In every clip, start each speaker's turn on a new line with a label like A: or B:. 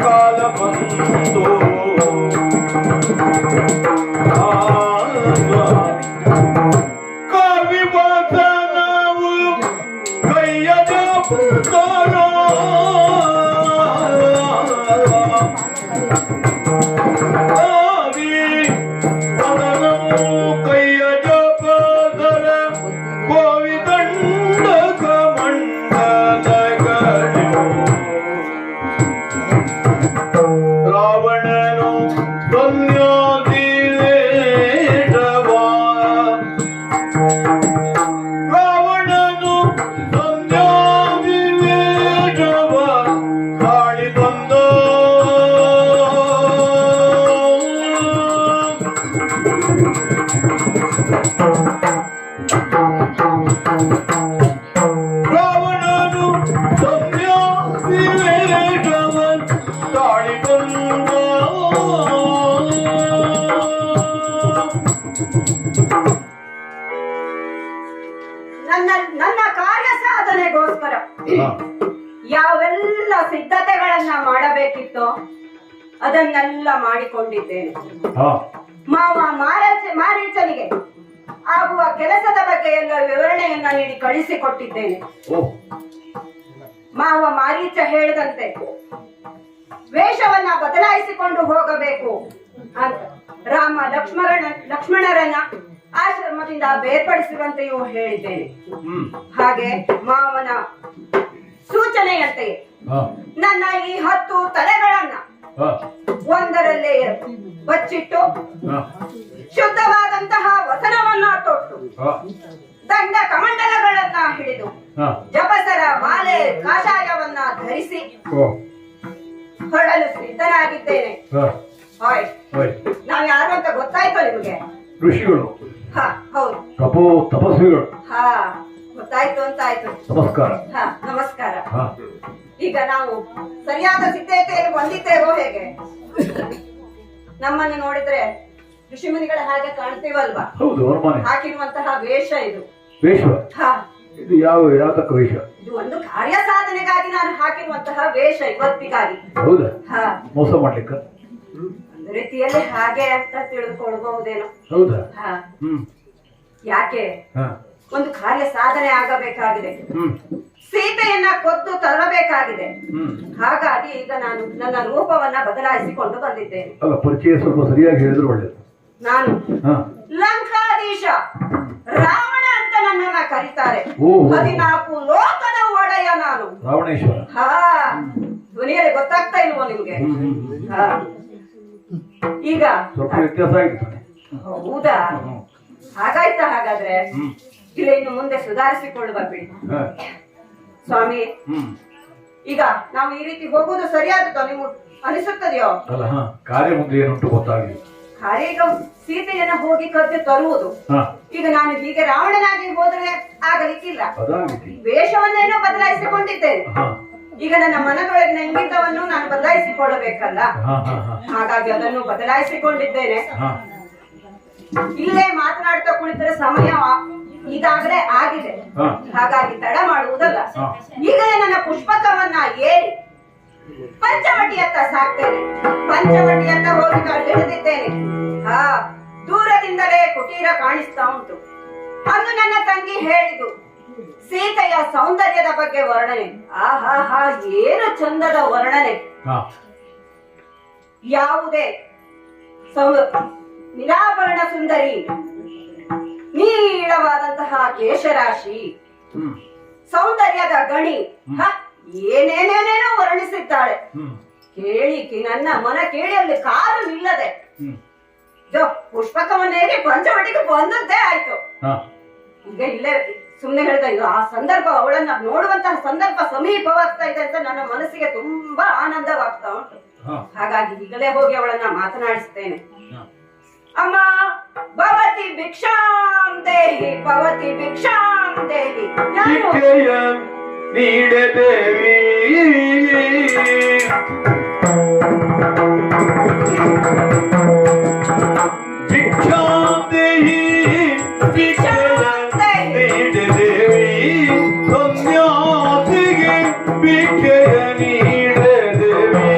A: ಕಾಲ ಬಂತು ಕವಿವತ ನಾವು ಕೈಯದ ಪುಸ್ತಕ
B: ನನ್ನ ಕಾರ್ಯ ಸಾಧನೆಗೋಸ್ಕರ ಯಾವೆಲ್ಲ ಸಿದ್ಧತೆಗಳನ್ನ ಮಾಡಬೇಕಿತ್ತೋ ಅದನ್ನೆಲ್ಲ ಮಾಡಿಕೊಂಡಿದ್ದೇನೆ. ಮಾವ ಮಾರೀಚನಿಗೆ ಆಗುವ ಕೆಲಸದ ಬಗ್ಗೆ ಎಲ್ಲ ವಿವರಣೆಯನ್ನ ನೀಡಿ ಕಳಿಸಿಕೊಟ್ಟಿದ್ದೇನೆ. ಮಾವ ಮಾರೀಚ ಹೇಳಿದಂತೆ ವೇಷವನ್ನ ಬದಲಾಯಿಸಿಕೊಂಡು ಹೋಗಬೇಕು ಅಂತ ರಾಮ ಲಕ್ಷ್ಮಣರನ್ನ ಆಶ್ರಮದಿಂದ ಬೇರ್ಪಡಿಸುವಂತೆಯೂ ಹೇಳಿದ್ದೇನೆ. ಹಾಗೆ ಮಾವನ ಸೂಚನೆಯಂತೆ ನನ್ನ ಈ 10 ತಲೆಗಳನ್ನ ಒಂದರಲ್ಲೇ ಬಚ್ಚಿಟ್ಟು ಶುದ್ಧವಾದಂತಹ ವಸನವನ್ನ ತೊಟ್ಟು ದಂಡ ಕಮಂಡಲಗಳನ್ನ ಹಿಡಿದು ಜಪಸರ ಮಾಲೆ ಕಾಷಾಯವನ್ನ ಧರಿಸಿ ಹೊರಡಲು ಸಿದ್ಧನಾಗಿದ್ದೇನೆ. ನಾವ್ ಯಾರು ಅಂತ ಗೊತ್ತಾಯ್ತು ನಿಮ್ಗೆ?
C: ಋಷಿಗಳು.
B: ಹೌದು,
C: ತಪಸ್ವಿಗಳು.
B: ಗೊತ್ತಾಯ್ತು ಅಂತ ಆಯ್ತು.
C: ನಮಸ್ಕಾರ.
B: ನಮಸ್ಕಾರ. ಈಗ ನಾವು ಸರಿಯಾದ ಸಿದ್ಧತೆಯಲ್ಲಿ ಬಂದಿದ್ದೇವೋ ಹೇಗೆ? ನಮ್ಮನ್ನು ನೋಡಿದ್ರೆ ಋಷಿಮುನಿಗಳ ಹಾಗೆ ಕಾಣ್ತೀವಲ್ವಾ?
C: ಹೌದು,
B: ಹಾಕಿರುವಂತಹ ವೇಷ ಇದು.
C: ವೇಷ? ಇದು ಯಾತಕ ವೇಷ?
B: ಇದು ಒಂದು ಕಾರ್ಯ ಸಾಧನೆಗಾಗಿ ನಾನು ಹಾಕಿರುವಂತಹ ವೇಷ, ಇವತ್ತಿಗಾಗಿ.
C: ಹೌದಾ? ಮೋಸ ಮಾಡ್ಲಿಕ್ಕೆ
B: ಒಂದು ರೀತಿಯಲ್ಲಿ ಹಾಗೆ ಅಂತ ತಿಳಿದುಕೊಳ್ಬಹುದೇನೋ.
C: ಹೌದಾ?
B: ಯಾಕೆ? ಒಂದು ಕಾರ್ಯ ಸಾಧನೆ ಆಗಬೇಕಾಗಿದೆ, ಸೀತೆಯನ್ನ ಕೊದ್ದು ತರಬೇಕಾಗಿದೆ. ಹಾಗಾಗಿ ಈಗ ನಾನು ನನ್ನ ರೂಪವನ್ನ ಬದಲಾಯಿಸಿಕೊಂಡು ಬಂದಿದ್ದೇನೆ.
C: ಅಲ್ಲ, ಪರಿಚಯ ಸ್ವಲ್ಪ ಸರಿಯಾಗಿ ಹೇಳಿದ್ರು ಒಳ್ಳೆಯದು.
B: ನಾನು ಲಂಕಾಧೀಶ ರಾವಣ ಅಂತ ನನ್ನನ್ನ ಕರೀತಾರೆ. 14 ಲೋಕದ ಒಡೆಯ ನಾನು,
C: ರಾವಣೇಶ್ವರ.
B: ಧ್ವನಿಯಲ್ಲಿ ಗೊತ್ತಾಗ್ತಾ ಇಲ್ವೋ ನಿಮ್ಗೆ? ಈಗ
C: ಸ್ವಲ್ಪ ವ್ಯತ್ಯಾಸ ಆಗಿರ್ತಾನೆ.
B: ಹೌದಾ? ಹಾಗಾಯ್ತಾ? ಹಾಗಾದ್ರೆ ಇಲ್ಲ, ಇನ್ನು ಮುಂದೆ ಸುಧಾರಿಸಿಕೊಳ್ಳುವ ಬಿಡಿ ಸ್ವಾಮಿ. ಈಗ ನಾವು ಈ ರೀತಿ ಹೋಗುವುದು ಸರಿಯಾದದ್ದು ನಿಮ್ಗೆ ಅನಿಸುತ್ತದೆಯೋ?
C: ಅಲ್ಲ, ಕಾರ್ಯ ಮುಂದೆ ಏನುಂಟು ಗೊತ್ತಾಗಲಿ.
B: ಕಾರ್ಯ ಈಗ ಸೀತೆಯನ್ನ ಹೋಗಿ ಕದ್ದು ತರುವುದು. ಈಗ ನಾನು ಹೀಗೆ ರಾವಣನಾಗಿ ಹೋದ್ರೆ ಆಗಲಿಕ್ಕಿಲ್ಲ. ವೇಷವನ್ನೇನೋ ಬದಲಾಯಿಸಿಕೊಂಡಿದ್ದೇನೆ. ಈಗ ನನ್ನ ಮನದೊಳಗಿನ ಇಂಗಿತವನ್ನು ನಾನು ಬದಲಾಯಿಸಿಕೊಳ್ಳಬೇಕಲ್ಲ, ಹಾಗಾಗಿ ಅದನ್ನು ಬದಲಾಯಿಸಿಕೊಂಡಿದ್ದೇನೆ. ಇಲ್ಲೇ ಮಾತನಾಡ್ತಾ ಕುಳಿತರೆ ಸಮಯ ಈಗಾಗಲೇ ಆಗಿದೆ, ಹಾಗಾಗಿ ತಡ ಮಾಡುವುದಲ್ಲ. ಈಗಲೇ ನನ್ನ ಪುಷ್ಪಕವನ್ನ ಏರಿ ಪಂಚವಟಿಯತ್ತ ಸಾಕ್ತೇನೆ. ಪಂಚವಟಿಯತ್ತ ಹೋಗಿ ಹಿಡಿದಿದ್ದೇನೆ. ದೂರದಿಂದಲೇ ಕುಟೀರ ಕಾಣಿಸ್ತಾ ಉಂಟು. ಅಂದು ನನ್ನ ತಂಗಿ ಹೇಳಿದು ಸೀತೆಯ ಸೌಂದರ್ಯದ ಬಗ್ಗೆ ವರ್ಣನೆ. ಆಹಾ, ಏನು ಚಂದದ ವರ್ಣನೆ! ಯಾವುದೇ ನಿರಾಭರಣ ಸುಂದರಿ, ನೀಳವಾದಂತಹ ಕೇಶರಾಶಿ, ಸೌಂದರ್ಯದ ಗಣಿ, ಏನೇನೇನೇನೋ ವರ್ಣಿಸಿದ್ದಾಳೆ. ಕೇಳಿಕಿ ನನ್ನ ಮನ ಕೇಳಿ ಅಲ್ಲಿ ಕಾಲು ನಿಲ್ಲದೆ ಪುಷ್ಪಕವನ್ನೇರಿ ಪಂಚವಟಿಗೆ ಬಂದದ್ದೇ ಆಯ್ತು. ಈಗ ಇಲ್ಲೇ ಸುಮ್ನೆ ಹೇಳ್ದ, ಇದು ಆ ಸಂದರ್ಭ, ಅವಳನ್ನ ನೋಡುವಂತಹ ಸಂದರ್ಭ ಸಮೀಪವಾಗ್ತಾ ಇದೆ ಅಂತ ನನ್ನ ಮನಸ್ಸಿಗೆ ತುಂಬಾ ಆನಂದವಾಗ್ತಾ ಉಂಟು. ಹಾಗಾಗಿ ಈಗಲೇ ಹೋಗಿ ಅವಳನ್ನ ಮಾತನಾಡಿಸ್ತೇನೆ. ಅಮ್ಮ, ಭವತಿ ಭಿಕ್ಷಾಂ ದೇಹಿ, ಭವತಿ ಭಿಕ್ಷಾಂ ದೇಹಿ.
A: ನೀಡೆ ದೇವಿ, ಭಿಕ್ಷಾಂ ದೇಹಿ, ನೀಡೆ ದೇವಿ, ಸನ್ಯಾಸಿಗೆ ಭಿಕ್ಷೆಯ ನೀಡೆ ದೇವಿ.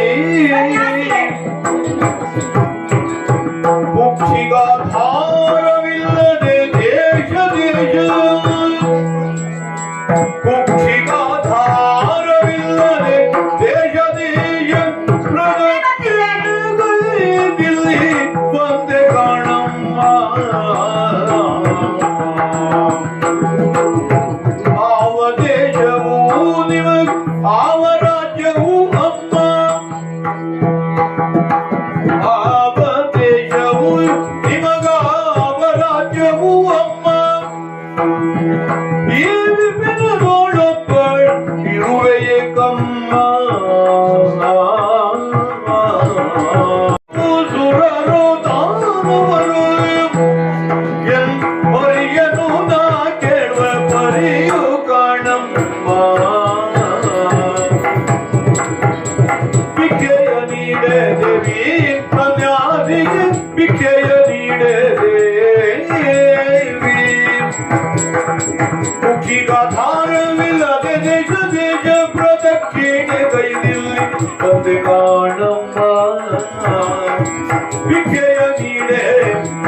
A: ತಂದೆ ಕಾಣಮ್ಮ ಭಿಕ್ಷೆಯ ನೀಡೆ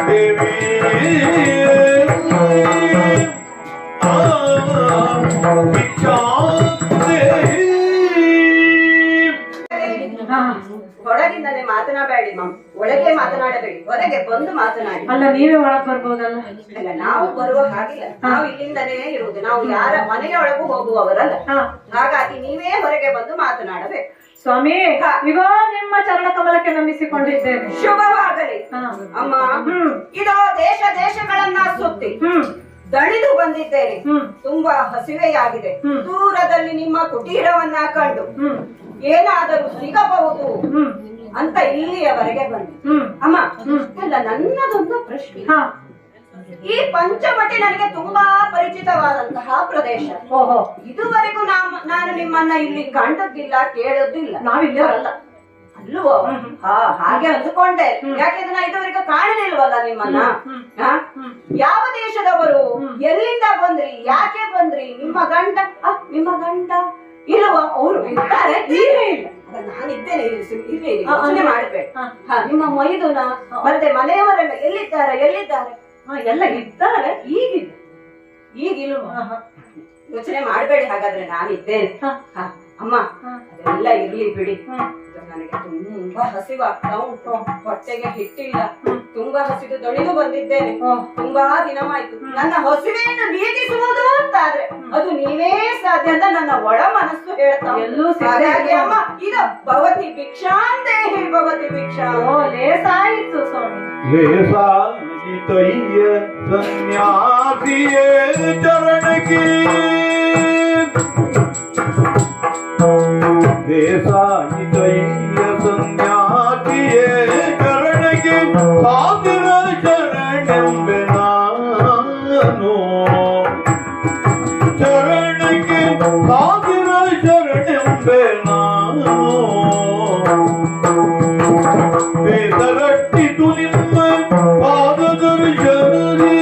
A: ದೇವಿ
B: ಹೊರಗಿಂದಲೇ ಮಾತನಾಡಬೇಡಿ ಒಳಗೆ ಮಾತನಾಡಬೇಡಿ, ಹೊರಗೆ ಬಂದು ಮಾತನಾಡಿ.
D: ಅಲ್ಲ ನೀವೇ ಒಳಗ್ ಬರ್ಬೋದಲ್ಲ.
B: ಅಲ್ಲ ನಾವು ಬರುವ ಹಾಗಿಲ್ಲ, ನಾವು ಇಲ್ಲಿಂದಲೇ ಇರುವುದು, ನಾವು ಯಾರ ಮನೆಯ ಒಳಗೂ ಹೋಗುವವರಲ್ಲ. ಹಾಗಾಗಿ ನೀವೇ ಹೊರಗೆ ಬಂದು ಮಾತನಾಡಬೇಕು.
D: ಸ್ವಾಮಿ ಈಗ ನಿಮ್ಮ ಚರಣ ಕಮಲಕ್ಕೆ ನಂಬಿಸಿಕೊಂಡಿದ್ದೇನೆ.
B: ಶುಭವಾಗಲಿ ಅಮ್ಮ. ಇದೋ ದೇಶ ದೇಶಗಳನ್ನ ಸುತ್ತಿ ದಣಿದು ಬಂದಿದ್ದೇನೆ. ತುಂಬಾ ಹಸಿವೆಯಾಗಿದೆ. ದೂರದಲ್ಲಿ ನಿಮ್ಮ ಕುಟೀರವನ್ನ ಕಂಡು ಏನಾದರೂ ಸಿಗಬಹುದು ಅಂತ ಇಲ್ಲಿಯವರೆಗೆ ಬಂದೆ. ಅಮ್ಮ ಅಲ್ಲ, ನನ್ನದೊಂದು ಪ್ರಶ್ನೆ. ಈ ಪಂಚವಟಿ ನನಗೆ ತುಂಬಾ ಪರಿಚಿತವಾದಂತಹ ಪ್ರದೇಶ.
D: ಓಹೋ,
B: ಇದುವರೆಗೂ ನಾನು ನಿಮ್ಮನ್ನ ಇಲ್ಲಿ ಕಂಡದ್ದಿಲ್ಲ, ಕೇಳದ್ದಿಲ್ಲ.
D: ನಾವಿಲ್ಲವಲ್ಲ
B: ಅಲ್ವೋ? ಹಾಗೆ ಅಂದುಕೊಂಡೆ. ಯಾಕೆಂದ್ರೆ ನಾ ಇದುವರೆಗೂ ಕಾಣಲಿಲ್ವಲ್ಲ ನಿಮ್ಮನ್ನ. ಯಾವ ದೇಶದವರು, ಎಲ್ಲಿಂದ ಬಂದ್ರಿ, ಯಾಕೆ ಬಂದ್ರಿ, ನಿಮ್ಮ ಗಂಡ ಇಲ್ವ? ಅವರು ಇದ್ದಾರೆ? ಇಲ್ಲ ಇಲ್ಲ, ನಾನಿದ್ದೇನೆ. ಇಲ್ಲಿ ಯೋಚನೆ ಮಾಡ್ಬೇಡಿ. ನಿಮ್ಮ ಮೈದುನ ಮತ್ತೆ ಮನೆಯವರೆಲ್ಲ ಎಲ್ಲಿದ್ದಾರೆ?
D: ಎಲ್ಲ ಇದ್ದಾರೆ.
B: ಈಗಿಲ್ವ? ಯೋಚನೆ ಮಾಡ್ಬೇಡಿ. ಹಾಗಾದ್ರೆ ನಾನಿದ್ದೇನೆ. ಅಮ್ಮ ಅದೆಲ್ಲ ಇರ್ಲಿ ಬಿಡಿ. ನನಗೆ ತುಂಬಾ ಹಸಿವಾಗ್ತಾ ಉಂಟು. ಹೊಟ್ಟೆಗೆ ಹಿಟ್ಟಿಲ್ಲ. ತುಂಬಾ ಹಸಿದು ದಣಿದು ಬಂದಿದ್ದೇನೆ. ತುಂಬಾ ದಿನವಾಯ್ತು. ನನ್ನ ಹಸಿವೆಯನ್ನು ನೀಗಿಸುವುದು ಅಂತಾದ್ರೆ ಅದು ನೀವೇ ಸಾಧ್ಯ ಅಂತ ನನ್ನ ಒಳ ಮನಸ್ಸು ಹೇಳ್ತಾ. ಹಾಗಾಗಿ ಅಮ್ಮ ಇದು ಭವತಿ ಭಿಕ್ಷಾಂದೇಹಿ, ಭವತಿ ಭಿಕ್ಷಾ.
D: ಲೇಸಾಯಿತು ಸ್ವಾಮಿ,
A: ಲೇಸಾಯಿತಯ್ಯ ಸನ್ಯಾಸಿಯೇ ಚರಣಕ್ಕೆ, ಲೇಸಾಯಿತಯ್ಯ ಸನ್ಯಾಸಿಯೇ ಚರಣಕ್ಕೆ ಸಾವಿರ ಶರಣೆಂಬೆ ನಾನು, ಚರಣಕ್ಕೆ ಸಾವಿರ ಶರಣೆಂಬೆ ನಾನು. ಬೇಸರಟ್ಟಿತು ನಿಮ್ಮ ಪಾದದರ್ಶನದಿ,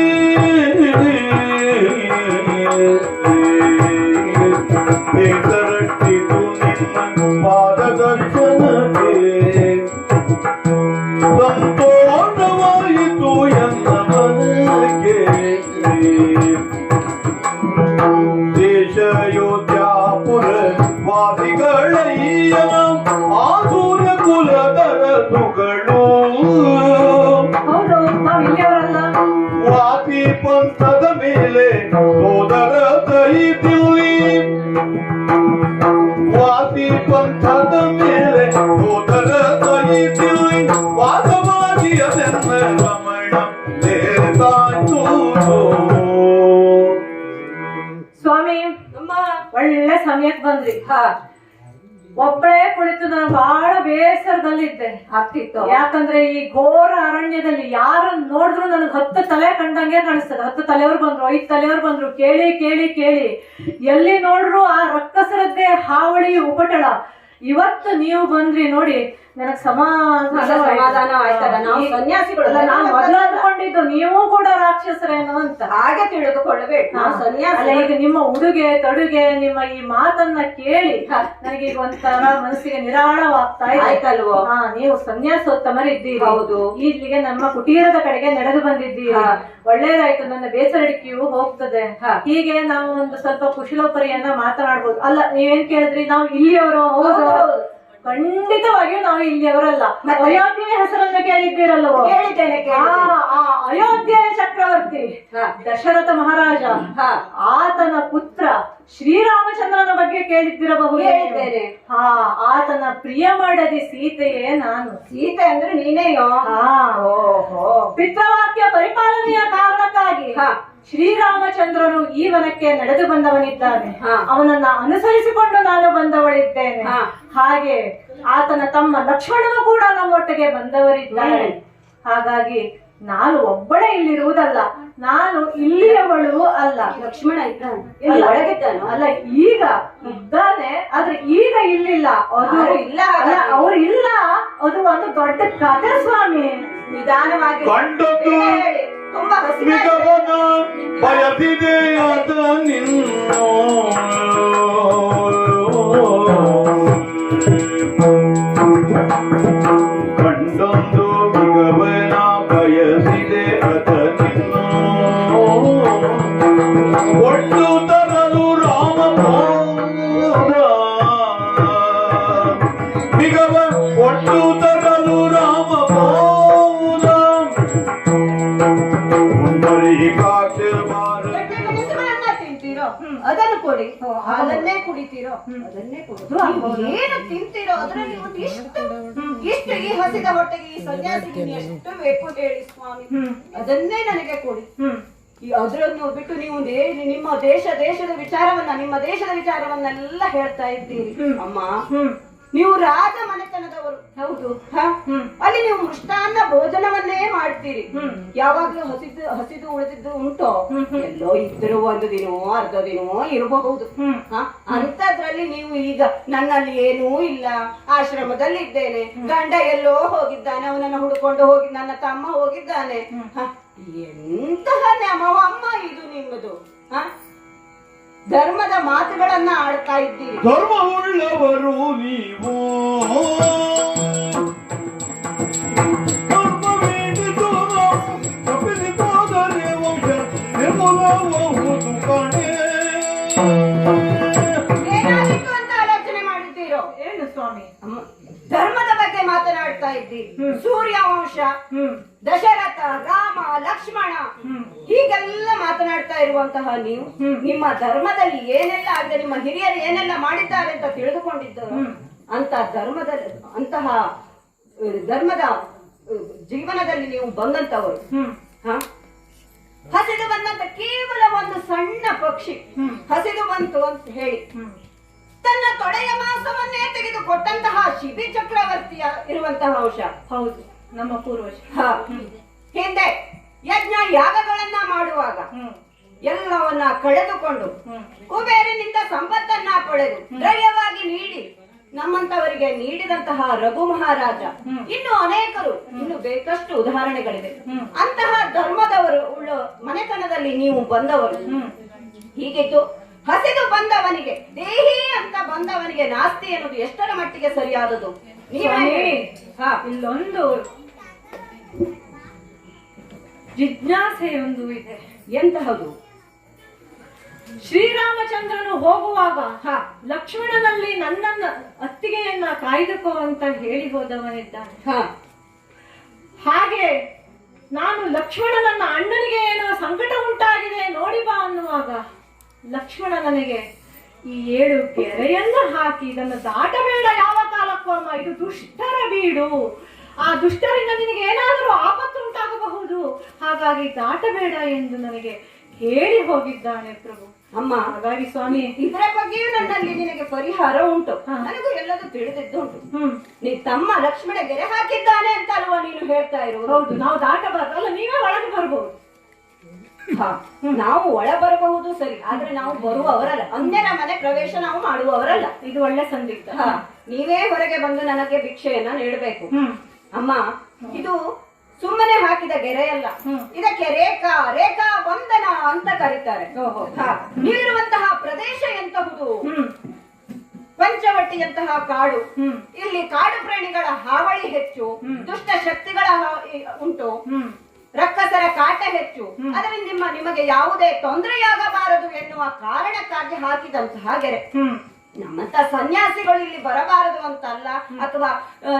A: ಬೇಸರಟ್ಟಿತು ನಿಮ್ಮ ಪಾದದರ್ಶನಕ್ಕೆ, ಸಂತೋಷವಾಯಿತು ಎನ್ನ ಮನಕ್ಕೆ. ದೇಶಯೋಧ್ಯಾಪುರ ವಾಸಿಗಳಯ್ಯ ಆಸೂರ್ಯ ಕುಲದರ ಸುಗಳು,
D: ಹೌದು ನಾವ್ ಇಲ್ಲಿಯವರಲ್ಲ.
A: ವಾಸಿ ಪಂಥದ ಮೇಲೆ ಸೋದರ ಸಹಿತಿಲ್ಲಿ, ವಾಸಿ ಪಂಥದ ಮೇಲೆ ಸೋದರ ಸಹಿತಿಲ್ಲಿ, ವಾಸವಾಗಿ ಅದನ್ನ ರಮಣ ಲೇಸಾಯ್ತು.
D: ಸ್ವಾಮಿ ಒಳ್ಳೆ ಸಮಯಕ್ಕೆ ಬಂದ್ರಿ. ಒಬ್ಬಳೇ ಕುಳಿತು ನಾನು ಬಹಳ ಬೇಸರದಲ್ಲಿದ್ದೆ
B: ಆಗ್ತಿತ್ತು.
D: ಯಾಕಂದ್ರೆ ಈ ಘೋರ ಅರಣ್ಯದಲ್ಲಿ ಯಾರನ್ನ ನೋಡಿದ್ರು ನನಗೆ 10 ತಲೆ ಕಂಡಂಗೆ ಕಾಣಿಸ್ತದೆ. 10 ತಲೆಯವ್ರು ಬಂದ್ರು, 5 ತಲೆಯವ್ರು ಬಂದ್ರು. ಕೇಳಿ ಕೇಳಿ ಕೇಳಿ ಎಲ್ಲಿ ನೋಡ್ರು ಆ ರಕ್ಕಸರದ್ದೇ ಹಾವಳಿ ಉಪಟಳ. ಇವತ್ತು ನೀವು ಬಂದ್ರಿ ನೋಡಿ, ನನಗ್
B: ಸಮಾಧಾನ ಆಯ್ತಲ್ಲ. ನಾವು ಸನ್ಯಾಸಿಗಳು.
D: ನಾನು ಮೊದಲು ಅಂದ್ಕೊಂಡಿದ್ದು ನೀವು ಕೂಡ ರಾಕ್ಷಸರೇನು ಅಂತ.
B: ಹಾಗೆ ತಿಳಿದುಕೊಳ್ಳಬೇಕು. ನಾವು ಸನ್ಯಾಸಿ.
D: ಈಗ ನಿಮ್ಮ ಉಡುಗೆ ತೊಡುಗೆ, ನಿಮ್ಮ ಈ ಮಾತನ್ನ ಕೇಳಿ ನನಗೆ ಈಗ ಒಂಥರ ಮನಸ್ಸಿಗೆ ನಿರಾಳವಾಗ್ತಾ ಇದೆ.
B: ಆಯ್ತಲ್ವೋ?
D: ನೀವು ಸನ್ಯಾಸೋತ್ತಮರಿದ್ದೀರಿ.
B: ಹೌದು.
D: ಇಲ್ಲಿಗೆ ನಮ್ಮ ಕುಟೀರದ ಕಡೆಗೆ ನಡೆದು ಬಂದಿದ್ದೀರಿ. ಒಳ್ಳೇದಾಯ್ತು, ನನ್ನ ಬೇಸರಡಿಕೆಯೂ ಹೋಗ್ತದೆ. ಹೀಗೆ ನಾವು ಒಂದು ಸ್ವಲ್ಪ ಕುಶಲೋಪರಿಯನ್ನ ಮಾತನಾಡ್ಬೋದು. ಅಲ್ಲ, ನೀವೇನ್ ಕೇಳಿದ್ರಿ, ನಾವು ಇಲ್ಲಿಯವರು? ಹೌದು, ಖಂಡಿತವಾಗಿಯೂ ನಾವು ಇಲ್ಲಿಯವರಲ್ಲ. ಅಯೋಧ್ಯೆಯ ಹೆಸರನ್ನು ಕೇಳಿದ್ದೀರಲ್ಲವೋ?
B: ಕೇಳಿದ್ದೇನೆ.
D: ಅಯೋಧ್ಯೆಯ ಚಕ್ರವರ್ತಿ ದಶರಥ ಮಹಾರಾಜ, ಆತನ ಪುತ್ರ ಶ್ರೀರಾಮಚಂದ್ರನ ಬಗ್ಗೆ ಕೇಳಿದ್ದಿರಬಹುದು. ಆತನ ಪ್ರಿಯ ಮಾಡದಿ ಸೀತೆಯೇ ನಾನು.
B: ಸೀತೆ ಅಂದ್ರೆ ನೀನೇಯೋ?
D: ಪಿತೃವಾಕ್ಯ ಪರಿಪಾಲನೆಯ ಕಾರಣಕ್ಕಾಗಿ ಶ್ರೀರಾಮಚಂದ್ರನು ಈ ವನಕ್ಕೆ ನಡೆದು ಬಂದವನಿದ್ದಾನೆ. ಅವನನ್ನ ಅನುಸರಿಸಿಕೊಂಡು ನಾನು ಬಂದವಳಿದ್ದೇನೆ. ಹಾಗೆ ಆತನ ತಮ್ಮ ಲಕ್ಷ್ಮಣನು ಕೂಡ ನಮ್ಮೊಟ್ಟಿಗೆ ಬಂದವರಿದ್ದಾರೆ. ಹಾಗಾಗಿ ನಾನು ಒಬ್ಬಳೇ ಇಲ್ಲಿರುವುದಲ್ಲ, ನಾನು ಇಲ್ಲಿಯವಳು ಅಲ್ಲ.
B: ಲಕ್ಷ್ಮಣ ಇದ್ದಾನೆ?
D: ಅಲ್ಲ, ಈಗ ಇದ್ದಾನೆ, ಆದ್ರೆ ಈಗ ಇಲ್ಲಿಲ್ಲ.
B: ಅವ್ರು ಇಲ್ಲ.
D: ಅದು ಒಂದು ದೊಡ್ಡ ಕಥೆ ಸ್ವಾಮಿ.
B: ನಿಧಾನವಾಗಿ ತುಂಬಾ
A: ಬಯಸಿದೆ ಅದ ನಿನ್ನೋ ಕಂಡೊಂದು ಮಿಗವನ ಬಯಸಿದೆ ಅದನಿನ್ನು ಒಟ್ಟು ತರಲು ರಾಮ ಮಿಗವ ಒಟ್ಟು ತರಲು ರಾಮ
B: ತಿಂತೀರೋ ಅದನ್ನು ಕೊಡಿ, ಹಾಲನ್ನೇ ಕುಡಿತೀರೋ ಅದನ್ನೇ ಕೊಡಿ. ನೀವು ಏನು ತಿಂತೀರೋ ಅದರಲ್ಲಿ ಒಂದು ಇಷ್ಟು ಈ ಹಸಿದ ಹೊಟ್ಟೆಗೆ ಈ ಸನ್ಯಾಸಿಗೆ ಎಷ್ಟು ಬೇಕು ಹೇಳಿ ಸ್ವಾಮಿ, ಅದನ್ನೇ ನನಗೆ ಕೊಡಿ. ಅದನ್ನು ಬಿಟ್ಟು ನೀವು ನಿಮ್ಮ ದೇಶದ ವಿಚಾರವನ್ನೆಲ್ಲ ಹೇಳ್ತಾ ಇದ್ದೀರಿ. ಅಮ್ಮ, ನೀವು ರಾಜ ಮನೆತನದವರು, ಹೌದು. ಅಲ್ಲಿ ನೀವು ಮೃಷ್ಟಾನ್ನ ಭೋಜನವನ್ನೇ ಮಾಡ್ತೀರಿ. ಯಾವಾಗ್ಲೂ ಹಸಿದು ಉಳಿದಿದ್ದು ಉಂಟೋ? ಎಲ್ಲೋ ಇದ್ರೂ ಒಂದು ದಿನವೋ ಅರ್ಧ ದಿನವೋ ಇರಬಹುದು. ಅಂತದ್ರಲ್ಲಿ ನೀವು ಈಗ ನನ್ನಲ್ಲಿ ಏನೂ ಇಲ್ಲ, ಆಶ್ರಮದಲ್ಲಿ ಇದ್ದೇನೆ, ಗಂಡ ಎಲ್ಲೋ ಹೋಗಿದ್ದಾನೆ, ಅವನನ್ನು ಹುಡುಕೊಂಡು ಹೋಗಿ ನನ್ನ ತಮ್ಮ ಹೋಗಿದ್ದಾನೆ. ಎಂತಹ ನಮವಮ್ಮ ಇದು ನಿಮ್ಮದು. ಧರ್ಮದ ಮಾತುಗಳನ್ನ ಆಡ್ತಾ ಇದ್ದೀರಿ.
A: ಧರ್ಮವುಳ್ಳವರು ನೀವು, ಧರ್ಮವೇನಿದು ತಪ್ಪಿಸಿಕೋದರೆ ವಂಶ ನಿರ್ಮೂಲವಾಗುವುದು ಕಾಣೆ.
B: ಏನಾಗಿತ್ತು ಅಂತ ಆಲೋಚನೆ ಮಾಡಿದ್ದೀರೋ ಏನು ಸ್ವಾಮಿ? ಧರ್ಮದ ಬಗ್ಗೆ ಮಾತನಾಡ್ತಾ ಇದ್ದೀರಿ. ಸೂರ್ಯ ವಂಶ, ದಶರಥ, ರಾಮ, ಲಕ್ಷ್ಮಣ ಹೀಗೆಲ್ಲ ಮಾತನಾಡ್ತಾ ಇರುವಂತಹ ನೀವು ನಿಮ್ಮ ಧರ್ಮದಲ್ಲಿ ಏನೆಲ್ಲ ಆಗಿದೆ, ನಿಮ್ಮ ಹಿರಿಯರು ಏನೆಲ್ಲ ಮಾಡಿದ್ದಾರೆ ಅಂತ ತಿಳಿದುಕೊಂಡಿದ್ದರು. ಅಂತಹ ಧರ್ಮದ ಜೀವನದಲ್ಲಿ ನೀವು ಬಂದಂತವರು. ಹಸಿದು ಬಂದಂತ ಕೇವಲ ಒಂದು ಸಣ್ಣ ಪಕ್ಷಿ ಹಸಿದು ಬಂತು ಅಂತ ಹೇಳಿ ತನ್ನ ತೊಡೆಯ ಮಾಂಸವನ್ನೇ ತೆಗೆದುಕೊಟ್ಟಂತಹ ಶಿಬಿ ಚಕ್ರವರ್ತಿಯ ಇರುವಂತಹ ಅಂಶ. ಹೌದು, ನಮ್ಮ ಪೂರ್ವಜ. ಹಿಂದೆ ಯಜ್ಞ ಯಾಗಗಳನ್ನ ಮಾಡುವಾಗ ಎಲ್ಲವನ್ನ ಕಳೆದುಕೊಂಡು ಕುಬೇರನಿಂದ ಸಂಪತ್ತನ್ನ ಪಡೆದು ದ್ರವ್ಯವಾಗಿ ನೀಡಿ ನಮ್ಮಂತವರಿಗೆ ನೀಡಿದಂತಹ ರಘು ಮಹಾರಾಜ, ಇನ್ನು ಅನೇಕರು, ಇನ್ನು ಬೇಕಷ್ಟು ಉದಾಹರಣೆಗಳಿವೆ. ಅಂತಹ ಧರ್ಮದವರು ಉಳ್ಳ ಮನೆತನದಲ್ಲಿ ನೀವು ಬಂದವರು. ಹೀಗಿದ್ದು ಹಸಿದು ಬಂದವನಿಗೆ, ದೇಹಿ ಅಂತ ಬಂದವನಿಗೆ ನಾಸ್ತಿ ಅನ್ನೋದು ಎಷ್ಟರ ಮಟ್ಟಿಗೆ ಸರಿಯಾದದು?
D: ಇಲ್ಲೊಂದು ಜಿಜ್ಞಾಸೆಯೊಂದು ಇದೆ.
B: ಎಂತಹದು?
D: ಶ್ರೀರಾಮಚಂದ್ರನು ಹೋಗುವಾಗ ಲಕ್ಷ್ಮಣನಲ್ಲಿ ನನ್ನನ್ನ ಅತ್ತಿಗೆಯನ್ನ ಕಾಯ್ದುಕೋ ಅಂತ ಹೇಳಿ ಹೋದವನಿದ್ದಾನೆ. ಹಾಗೆ ನಾನು ಲಕ್ಷ್ಮಣನನ್ನ ಅಣ್ಣನಿಗೆ ಏನೋ ಸಂಕಟ ಉಂಟಾಗಿದೆ ನೋಡಿ ಬಾ ಅನ್ನುವಾಗ ಲಕ್ಷ್ಮಣ ನನಗೆ ಈ 7 ಕೆರೆಯನ್ನ ಹಾಕಿ ಇದನ್ನು ದಾಟಬೇಡ ಯಾವ ಕಾಲಕ್ಕೂ ಅಮ್ಮ, ಇದು ದುಷ್ಟರ ಬೀಡು, ಆ ದುಷ್ಟರಿಂದ ನಿನಗೆ ಏನಾದರೂ ಆಪತ್ತು ಉಂಟಾಗಬಹುದು, ಹಾಗಾಗಿ ದಾಟಬೇಡ ಎಂದು ನನಗೆ ಹೇಳಿ ಹೋಗಿದ್ದಾನೆ ಪ್ರಭು.
B: ಅಮ್ಮ,
D: ಹಾಗಾಗಿ ಸ್ವಾಮಿ
B: ಇದರ ಬಗ್ಗೆಯೂ ನನ್ನಲ್ಲಿ ನಿನಗೆ ಪರಿಹಾರ ಉಂಟು, ನನಗೂ ಎಲ್ಲದೂ ತಿಳಿದಿದ್ದುಂಟು. ನೀ ತಮ್ಮ ಲಕ್ಷ್ಮಣ ಗೆರೆ ಹಾಕಿದ್ದಾನೆ ಅಂತ ಅಲ್ವಾ ನೀನು ಹೇಳ್ತಾ ಇರುವುದು?
D: ಹೌದು, ನಾವು ದಾಟಬಾರ್ದು, ಅಲ್ಲ ನೀವೇ ಒಳಗೆ ಬರ್ಬಹುದು.
B: ನಾವು ಒಳ ಬರಬಹುದು ಸರಿ, ಆದ್ರೆ ನಾವು ಬರುವವರಲ್ಲ, ಅನ್ಯರ ಮನೆ ಪ್ರವೇಶ ನಾವು ಮಾಡುವವರಲ್ಲ.
D: ಇದು ಒಳ್ಳೆ ಸಂದಿಗ್ಧ.
B: ನೀವೇ ಹೊರಗೆ ಬಂದು ನನಗೆ ಭಿಕ್ಷೆಯನ್ನ ನೀಡಬೇಕು. ಅಮ್ಮ, ಇದು ಸುಮ್ಮನೆ ಹಾಕಿದ ಗೆರೆಯಲ್ಲ, ಇದಕ್ಕೆ ರೇಖಾ ವಂದನ ಅಂತ ಕರೀತಾರೆ. ನೀವಿರುವಂತಹ ಪ್ರದೇಶ ಎಂತಹುದು? ಪಂಚವಟಿಯಂತಹ ಕಾಡು. ಇಲ್ಲಿ ಕಾಡು ಪ್ರಾಣಿಗಳ ಹಾವಳಿ ಹೆಚ್ಚು, ದುಷ್ಟ ಶಕ್ತಿಗಳ ಉಂಟು, ರಕ್ಕಸರ ಕಾಟ ಹೆಚ್ಚು. ಅದರಿಂದ ನಿಮಗೆ ಯಾವುದೇ ತೊಂದರೆಯಾಗಬಾರದು ಎನ್ನುವ ಕಾರಣಕ್ಕಾಗಿ ಹಾಕಿದಂತಹ ಗೆರೆ. ನಮ್ಮಂತ ಸನ್ಯಾಸಿಗಳು ಇಲ್ಲಿ ಬರಬಾರದು ಅಂತಲ್ಲ, ಅಥವಾ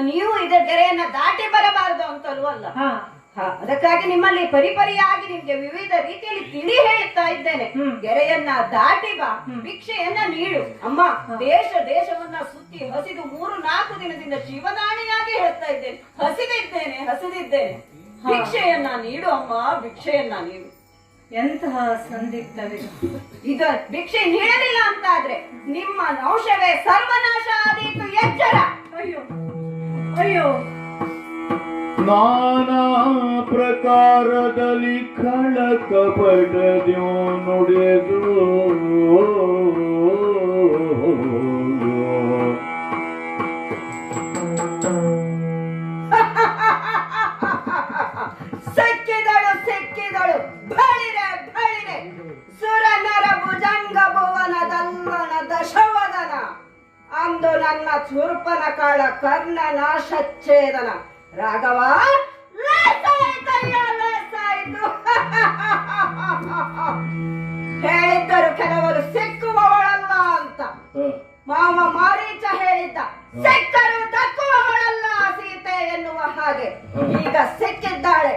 B: ನೀವು ಇದರ ಗೆರೆಯನ್ನ ದಾಟಿ ಬರಬಾರದು ಅಂತಲೂ ಅಲ್ಲ. ಅದಕ್ಕಾಗಿ ನಿಮ್ಮಲ್ಲಿ ಪರಿಪರಿಯಾಗಿ ನಿಮ್ಗೆ ವಿವಿಧ ರೀತಿಯಲ್ಲಿ ತಿಳಿ ಹೇಳ್ತಾ ಇದ್ದೇನೆ. ಗೆರೆಯನ್ನ ದಾಟಿ ಬಾ, ಭಿಕ್ಷೆಯನ್ನ ನೀಡು. ಅಮ್ಮ, ದೇಶವನ್ನ ಸುತ್ತಿ ಹಸಿದು 3-4 ದಿನದಿಂದ ಜೀವದಾಣಿಯಾಗಿ ಹೇಳ್ತಾ ಇದ್ದೇನೆ, ಹಸಿದಿದ್ದೇನೆ, ಭಿಕ್ಷೆಯನ್ನ ನೀಡು ಅಮ್ಮ, ಭಿಕ್ಷೆಯನ್ನ ನೀಡು.
D: ಎಂತಹ ಸಂದಿಗ್ಧವಿದೆ
B: ಇದು. ಭಿಕ್ಷೆ ನೀಡಲಿಲ್ಲ ಅಂತಾದ್ರೆ ನಿಮ್ಮ ನೌಷವೇ ಸರ್ವನಾಶ ಆದೀತು, ಎಚ್ಚರ.
D: ಅಯ್ಯೋ,
A: ನಾನಾ ಪ್ರಕಾರದಲ್ಲಿ ಕಳಕಪಟದ್ಯೋ ನುಡಿದು
B: ಸಿಕ್ಕಿದಳು ಬಳಿರೆ ಸುರನರ ಭುಜಂಗ ಭುವನದಲ್ಲನ ದಶವದನ ಅಂದು ನನ್ನ ಚುರುಪನ ಕಾಳ ಕರ್ಣ ನಾಶಚ್ಛೇದನ ರಾಘವ ಲೇಸಾಯ್ತಯ್ಯ, ಲೇಸಾಯ್ತು. ಹೇಳಿದ್ದರು ಕೆಲವರು ಸಿಕ್ಕುವವಳಲ್ಲ ಅಂತ. ಮಾವ ಮಾರೀಚ ಹೇಳಿದ್ದ ಸಿಕ್ಕರು ದಕ್ಕುವವಳಲ್ಲ ಸೀತೆ ಎನ್ನುವ ಹಾಗೆ. ಈಗ ಸಿಕ್ಕಿದ್ದಾಳೆ,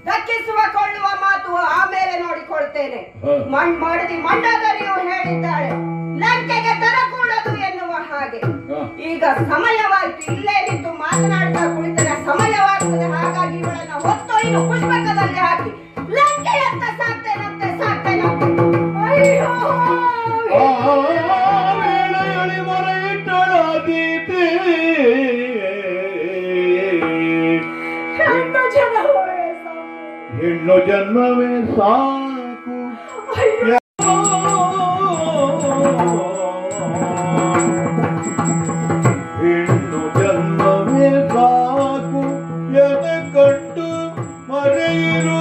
B: ದಕ್ಕಿಸುವ ಕೊಳ್ಳುವ ಮಾತು ಆಮೇಲೆ ನೋಡಿಕೊಳ್ತೇನೆ. ಮಂಡದರಿಯು ಹೇಳಿದ್ದಾಳೆ ಲಂಕೆಗೆ ತರಕೂಡದು ಎನ್ನುವ ಹಾಗೆ. ಈಗ ಸಮಯವಾಯ್ತು, ಇಲ್ಲೇ ನಿಂತು ಮಾತನಾಡ್ತಾ ಕುಳಿತರೆ ಸಮಯವಾಗ್ತದೆ. ಹಾಗಾಗಿ ಇವಳನ್ನ ಹೊತ್ತೊಯ್ದು ಪುಷ್ಪಕದಲ್ಲಿ ಹಾಕಿ ಲಂಕೆಯತ್ತ ಸಾಕ್ತೇನಂತೆ. ಅಯ್ಯೋ
A: ವೇಳೆಯಳಿ ಮೊರೆ ಇಟ್ಟಳಾದೀತೆ, ಹೆಣ್ಣು ಜನ್ಮವೇ ಸಾಕು. ಹೆಣ್ಣು ಜನ್ಮವೇ ಸಾಕು ಎನ ಕಂಡು ಮರೆಯಿರು.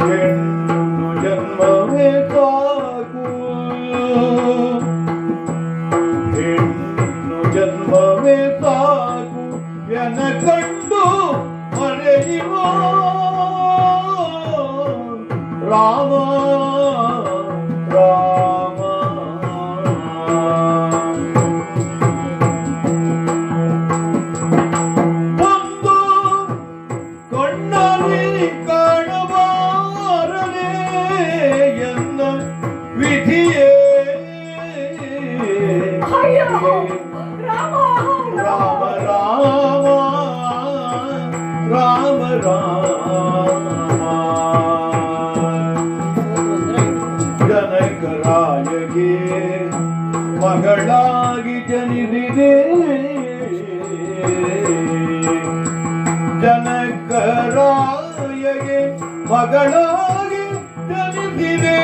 A: ಹೆಣ್ಣು ಜನ್ಮವೇ ಸಾಕು, ಹೆಣ್ಣು ಜನ್ಮವೇ ಸಾಕು ಎನ ಕಂಡು ಮರೆಯುವ ರಾಮ ರಾಮ. ಒಂದು ಕಣ್ಣಲ್ಲಿ ಕಾಣಬಾರದೆ ಎನ್ನ ವಿಧಿಯೇ. ರಾಮ ರಾಮ ರಾಮ ರಾಮ. ಜನಕರಾಯಗೆ ಮಗಳಾಗಿ ಜನಿಸಿದೆ, ಜನಕರಾಯಗೆ ಮಗಳಾಗಿ ಜನಿಸಿದೆ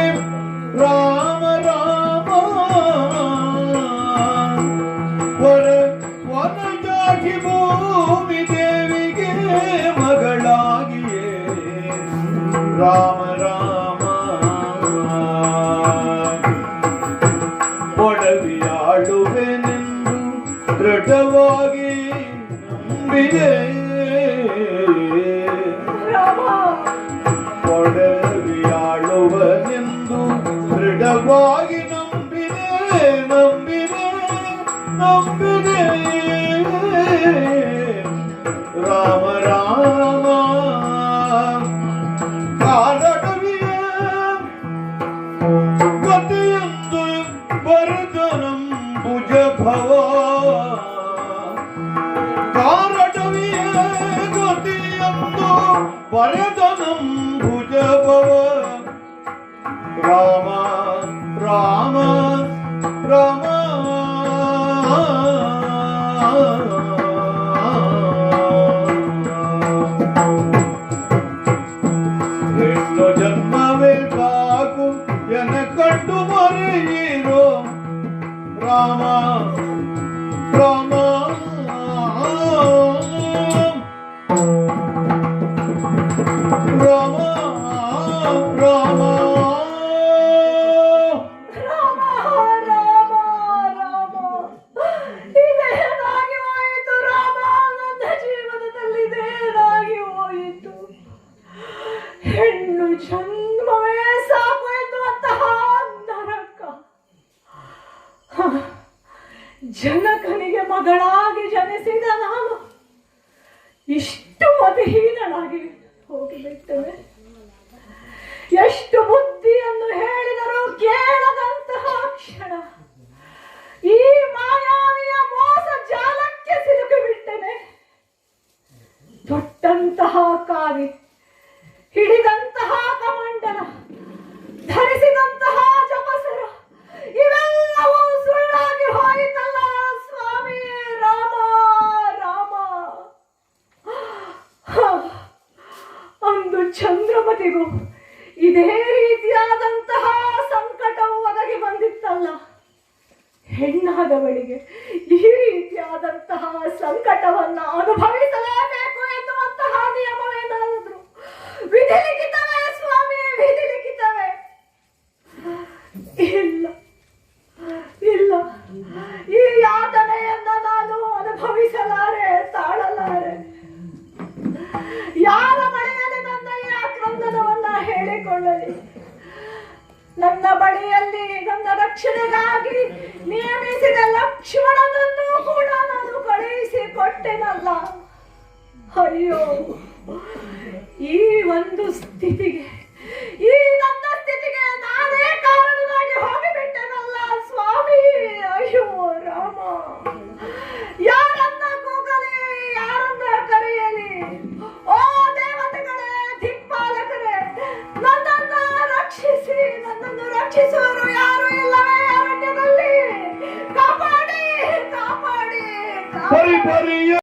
A: ರಾಮ ರಾಮ. ವನಜಾತಿ ಭೂಮಿ ದೇವಿಗೆ ಮಗಳಾಗಿಯೇ ರಾಮ ರಾಮ. ಒಡವಿಯಾಡುವೆನೆಂದು ದೃಢವಾಗಿ ನಂಬಿದೆ, ಒಡವಿಯಾಳುವನೆಂದು ದೃಢವಾಗಿ ನಂಬಿದೆ, ನಂಬಿದೆ ನಂಬಿದೆ ರಾಮ ರಾಮ. ಕಾರಡವಿಯ ಗತಿಯಂದು ಬರದನಂ ಭುಜ ಭವ, ಕಾರಡವಿಯ ಗತಿಯಂದು ಬರದನಂ ಭುಜ ಭವ. ರಾಮ ರಾಮ ರಾಮ. ಹೆಣ್ಣು ಜನ್ಮವೇ ಸಾಕು ಎನ ಕಂಡು ಮರೆಯಿರೋ ರಾಮ ರಾಮ. ರಾಮ ರಾಮ
D: ಹೆಣ್ಣು ಜನ್ಮವೇ ಸಾಕು ಎನ್ನುವಂತಹ ನರಕ. ಜನಕನಿಗೆ ಮಗಳಾಗಿ ಜನಿಸಿದ ನಾನು ಇಷ್ಟು ಮತಿಹೀನಳಾಗಿ ಹೋಗಿಬಿಟ್ಟೆ. ಎಷ್ಟು ಬುದ್ಧಿಯನ್ನು ಹೇಳಿದರೂ ಕೇಳದಂತಹ ಕ್ಷಣ ಈ ಮಾಯಾವಿಯ ಮೋಸ ಜಾಲಕ್ಕೆ ಸಿಲುಕಿಬಿಟ್ಟೆನೆ. ತೊಟ್ಟಂತಹ ಕಾವಿ, ಹಿಡಿದಂತಹ ಕಮಂಡಲ, ಧರಿಸಿದಂತಹ ಜಪಸರ ಇವೆಲ್ಲವೂ ಸುಳ್ಳಾಗಿ ಹೋಯಿತಲ್ಲ ಸ್ವಾಮಿ. ರಾಮ ರಾಮ. ಅಂದು ಚಂದ್ರಮತಿಗೂ ಇದೇ ರೀತಿಯಾದಂತಹ ಸಂಕಟವು ಒದಗಿ ಬಂದಿತ್ತಲ್ಲ. ಹೆಣ್ಣಾದವಳಿಗೆ ಈ ರೀತಿಯಾದಂತಹ ಸಂಕಟವನ್ನ ಅನುಭವಿಸಲೇಬೇಕು ಎನ್ನುವಂತಹ ನಿಯಮವೇನಾದರೂ ವಿಧಿಲಿಖಿತವೇ ಸ್ವಾಮಿ, ವಿಧಿಲಿಖಿತವೇ. ಅಯ್ಯೋ, ಈ ಒಂದು ಸ್ಥಿತಿಗೆ, ಈ ನನ್ನ ಸ್ಥಿತಿಗೆ ನಾನೇ ಕಾರಣನಾಗಿ ಹೋಗಿಬಿಟ್ಟೆನಲ್ಲ ಸ್ವಾಮಿ. ಅಯ್ಯೋ ರಾಮ, ಯಾರನ್ನ ಕೂಗಲಿ, ಯಾರನ್ನ ಕರೆಯಲಿ? ಓ ದೇವತೆಗಳೇ, ದಿಕ್ಪಾಲಕರೇ, ನನ್ನನ್ನು ರಕ್ಷಿಸಿ, ನನ್ನನ್ನು ರಕ್ಷಿಸುವರು ಯಾರು ಇಲ್ಲವೇ ಅರಣ್ಯದಲ್ಲಿ? ಕಾಪಾಡಿ, ಕಾಪಾಡಿ, ಕಾಪಾಡಿ.
A: ಪರಿಪರಿಯ